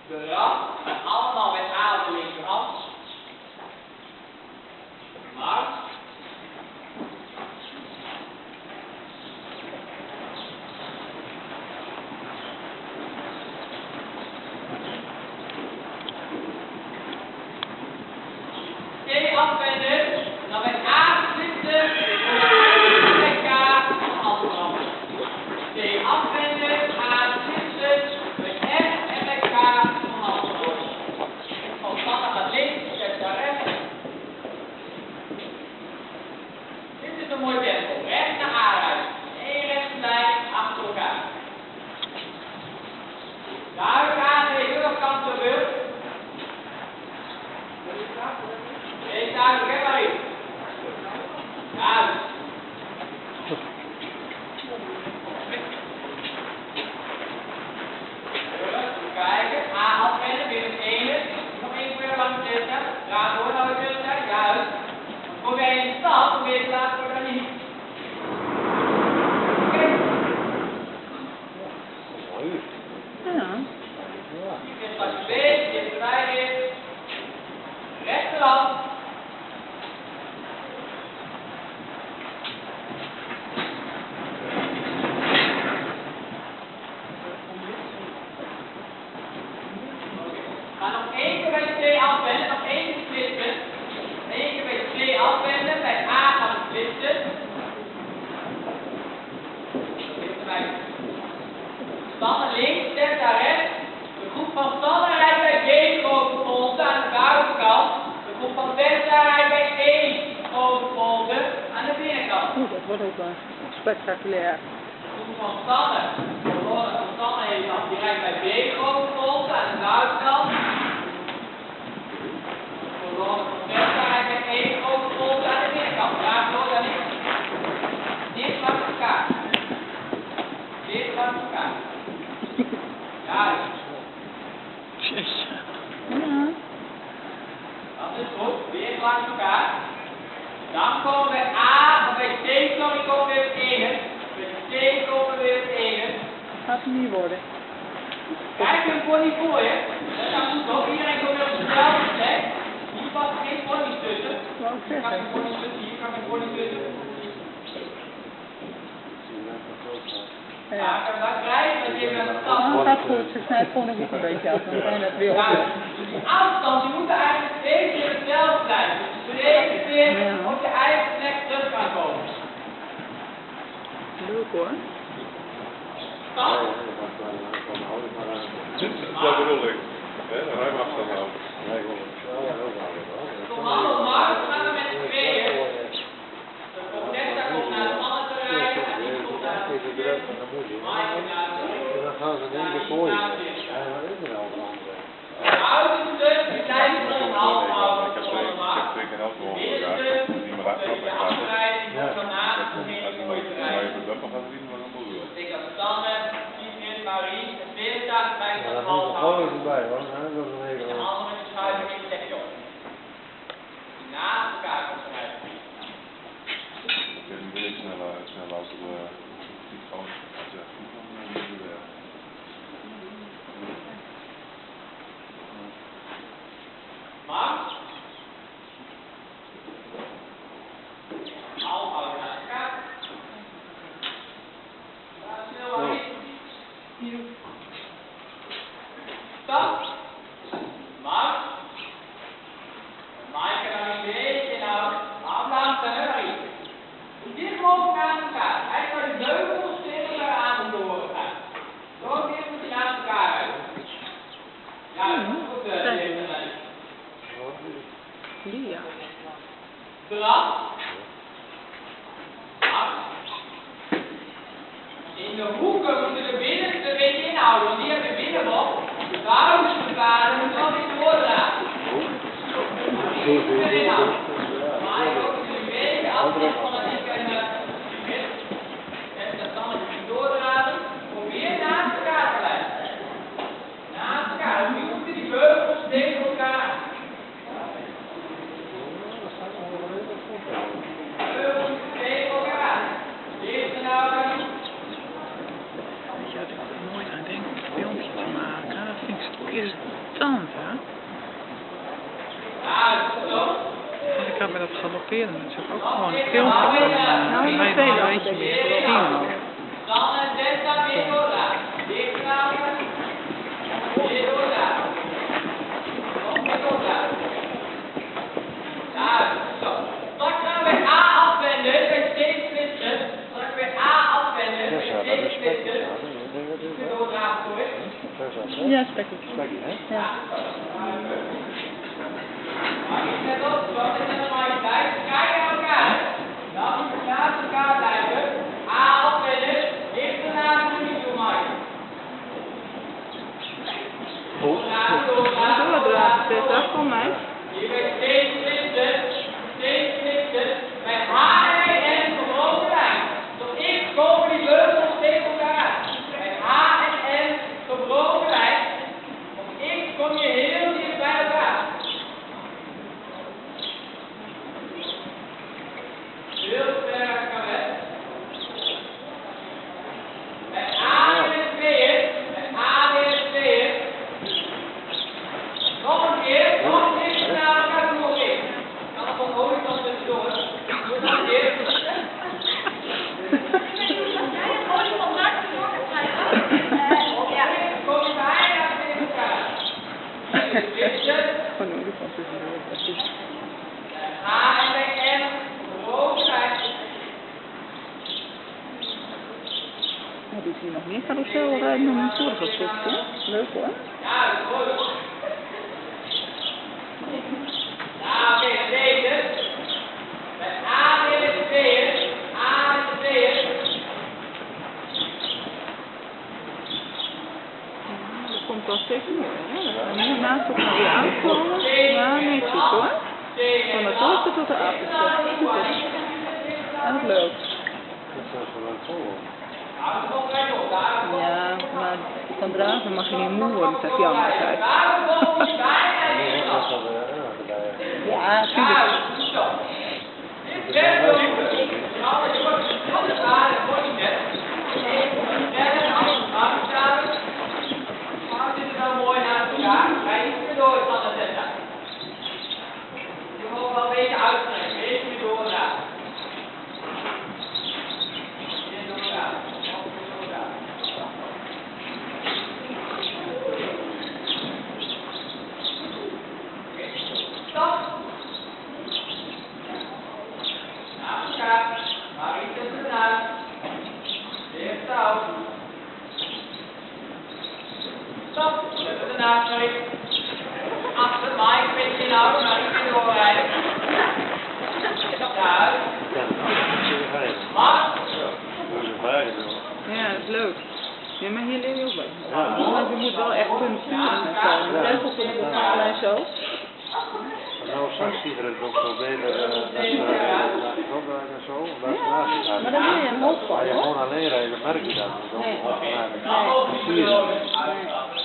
de rand en allemaal met A op de linkerhand. Maat. C afwenden, dan met A splitsen, met K afbranden. C afwenden, A splitsen, met F en met K afbranden. Van standaard naar links, zet naar rechts. Dit is een mooi tempo. Rechts naar A uit. Eén rechte lijn achter elkaar. Duidelijk aangeven welke kant je wilt. Wees duidelijk, hè Marie? Duidelijk. Even kijken. A afwenden, weer het ene. Nog één keer langs de zitten. Draai door naar de zitten. Juist. Probeer je in stap, probeer je te laten worden dan niet. Oké. Ja. Hier is wat je weet, dit is erbij is. Rechterhand. Ga nog één keer bij C afwenden, nog één keer splitsen. Eén keer bij C afwenden, bij A gaan we splitsen. Standaard links, zet daar rechts. De groep van standaard rijdt bij B grote volgende aan de buitenkant. De groep van Delta rijdt bij E grote volgende aan de binnenkant. Dat wordt ook wel spectaculair. De groep van standaard, van standaard heet dat, die rijdt bij B grote volgende aan de buitenkant. De van Delta rijdt bij E grote volgende aan de binnenkant. Draag door daar niet. Dit langs elkaar. Dit langs elkaar. Juist. Ja. Dat is goed. Weer langs elkaar. Dan komen we bij A, of bij C, sorry, komen we weer het ene. Bij C komen we weer het ene. Gaat het niet worden. Kijk hem voor niet voor je. Dat gaat goed ook. Iedereen komt weer op dezelfde plek. Hier past geen pony's tussen. Wou ik Hier kan zeggen. geen pony's tussen. Hier kan geen pony's tussen. Ja, kan dat krijgen, dat je met de stap. Nou, gaat goed. Ze snijdt gewoon nog een beetje af. Dan kan je dat weer Ja, op. dus die afstand die moet eigenlijk steeds weer hetzelfde zijn. Dus deze keer op je eigen plek terug kan komen. Leuk hoor. Stap. Dat bedoel ik. Een ruime afstand houden. Commando Mark, gaan we met z'n tweeën. De protesta komt naar het andere terrein en die komt naar het vierde. Mike naar het vierde. Dan gaan ze denken voor je. Ja, wat is er nou van? Houden stuk, die blijven tot een half houden. Ik heb 2,5 gehoord. Ja, die maar laten De afleiding moet dan na het begin als mooie je terrein. dat nog gaat zien, dan moet je. Ik heb Sander, Sigrid, Marie, het weer staat bij Maar het dat half is er houden. gewoon bij hoor. Dat is een En hele. de handen met de schuiven in de sekje op. Naast elkaar komt eruit. Ik heb niet snel als de fiets gewoon als je goed van de weg. Maar, half houden naast elkaar. Ja, snel maar in. Stap. Maar, Maaike dan een beetje nou. Aflaten, hurry. Dit mogelijk naast elkaar. Eigenlijk de beugels tegen elkaar aan moeten horen gaan. Zo dit moet je naast elkaar uit. Ja, goed. Ja. Trap. In de hoeken moeten de binnenste een beetje inhouden, want die hebben de binnenbocht. De buitenste paden moeten wel niet doordraaien. Die moeten erin houden. Maar ik ook een beetje afstand van het ik en dat dan even doordraaien. Probeer naast elkaar te blijven. Naast elkaar. Nu moeten die beugels tegen elkaar. Weet je wat ik er nooit aan denk? Een filmpje te maken. Dat vind ik zo eerst. irritant, hè? En ik had met dat galopperen natuurlijk ook gewoon een filmpje van Nou, een beetje meer gezien. Dan en Delta Verola. Verola. Verola. Verola. Ja, zo. Straks gaan we A afwenden bij C splitsen. Straks weer A afwenden bij C splitsen. Verola voor. Ja, spekkie. Spekkie, hè? Ja. Let op, zo is het maar tijd. Kijk naar elkaar. Dan moet je naast elkaar blijven. A afwenden. Eerst daarna niet doen maken. Doordragen, zet dat voor mij. Hier bij C splitsen. C splitsen. Bij H en bij N verhogen lijn. Tot X komen die beugels tegen elkaar. Bij H en N gebroken lijn. Op X kom je heel dicht bij elkaar. Heel ver kan het. Bij A en tweeën. Bij A en tweeën. Nog een keer. Nog dichter naar elkaar toe nog eens. Kan er van horizon tussendoor. Doe nog een keer. Kom je bijna tegen elkaar. Gewoon een olifant tussendoor. Dat is- H en bij N. Rood zijn. Oh, die zie je nog meer carousel rijden dan een vorige stukje. Leuk hoor. Ja, dat is mooi. Ja, oké, deze. Bij A in de tweeën. A in de tweeën. Dat komt wel steeds meer, hè? Dat gaan hier naast elkaar weer aankomen. Ja, netjes hoor. Van de voorste tot de achterste. Super. Dat is leuk. Dat is wel leuk voor. Nou, dat komt gelijk op. Daar Ja, maar van draven mag je niet moe worden, zegt Jan altijd. komt je bijna Nee, in. dat is wel erbij. Ja, Ja, tuurlijk. goed zo. Dit werkt wel. Nou, je wordt van de waarde, wordt niet net. En dan staan we. Maar dit is wel mooi naast elkaar. Ga je niet meer door van de zetten. Je moet wel een beetje uitstrekken. Een beetje doorgaan. Hier doorgaan. Doorgaan. Stop. Naast elkaar. Maar iets tussenuit. Weer touw. Stop. Zetten ernaast, sorry. Achter, maar een beetje inhouden, maar niet meer doorrijden. Ja, Ja, dat is fijn. maar. Dat is fijn, joh. Ja, dat is leuk. Ja, maar hier leer je ook bij. Want je moet wel echt kunnen sturen en zo. De regels kunnen het alleen zo. Nou, straks ziet het ook zo beter dat ze opdraaien en zo, omdat ze naast elkaar Maar dan wil je een hoofd Als van, je hoor. gewoon alleen rijdt, dan merk je dat. Dus dan Nee. zie je dat. Nee.